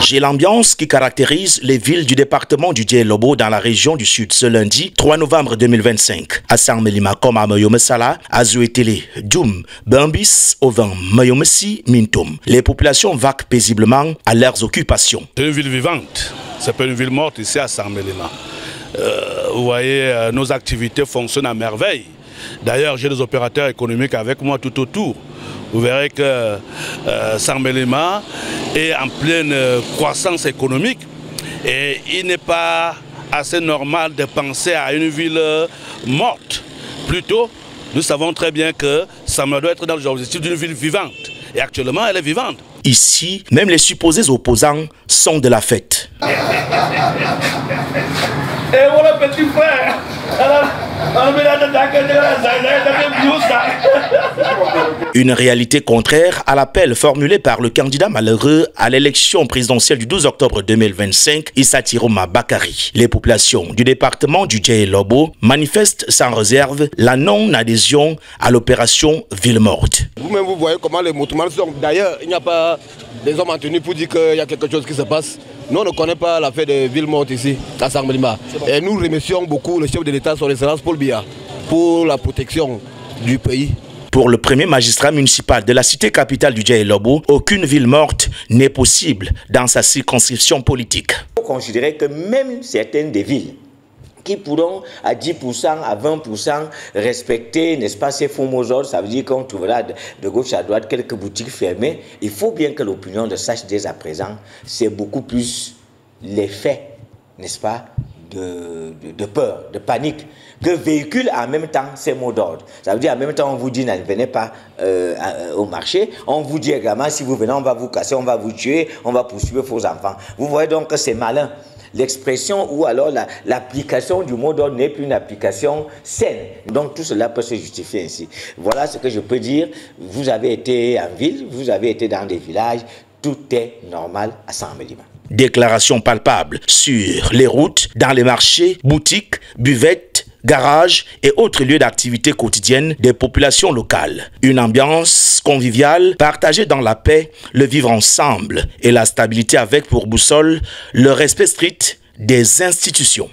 J'ai l'ambiance qui caractérise les villes du département du Dielobo dans la région du Sud ce lundi 3 novembre 2025. À Sarmelima comme à Mayomesala, à Zouetele, Djoum, Bambis, Ovan, Mayomesi, Mintum. Les populations vaquent paisiblement à leurs occupations. C'est une ville vivante, c'est pas une ville morte ici à Sarmelima. Vous voyez, nos activités fonctionnent à merveille. D'ailleurs, j'ai des opérateurs économiques avec moi tout autour. Vous verrez que Sarmelima est en pleine croissance économique et il n'est pas assez normal de penser à une ville morte. Plutôt, nous savons très bien que Sarmelima doit être dans l'objectif d'une ville vivante. Et actuellement, elle est vivante. Ici, même les supposés opposants sont de la fête. Et voilà petit frère. Une réalité contraire à l'appel formulé par le candidat malheureux à l'élection présidentielle du 12 octobre 2025, Issa Tiroma Bakari. Les populations du département du Dielobo manifestent sans réserve la non-adhésion à l'opération Ville Morte. Vous-même, vous voyez comment les mouvements sont. D'ailleurs, il n'y a pas des hommes en tenue pour dire qu'il y a quelque chose qui se passe. Nous, on ne connaît pas l'affaire des villes mortes ici, à Sarmelima. Et nous remercions beaucoup le chef de l'État, son excellence Paul Biya, pour la protection du pays. Pour le premier magistrat municipal de la cité capitale du Dielobo, aucune ville morte n'est possible dans sa circonscription politique. Il faut considérer que même certaines des villes qui pourront à 10%, à 20% respecter, n'est-ce pas, ces faux mots d'ordre, ça veut dire qu'on trouvera de gauche à droite quelques boutiques fermées. Il faut bien que l'opinion le sache dès à présent, c'est beaucoup plus l'effet, n'est-ce pas, de peur, de panique, que véhicule en même temps ces mots d'ordre. Ça veut dire en même temps on vous dit ne venez pas au marché, on vous dit également si vous venez on va vous casser, on va vous tuer, on va poursuivre vos enfants. Vous voyez donc que c'est malin. L'expression ou alors l'application du mot d'ordre n'est plus une application saine. Donc tout cela peut se justifier ainsi. Voilà ce que je peux dire. Vous avez été en ville, vous avez été dans des villages, tout est normal à Sarmelima. Déclaration palpable sur les routes, dans les marchés, boutiques, buvettes, garages et autres lieux d'activité quotidienne des populations locales. Une ambiance conviviale, partagée dans la paix, le vivre ensemble et la stabilité avec pour boussole le respect strict des institutions.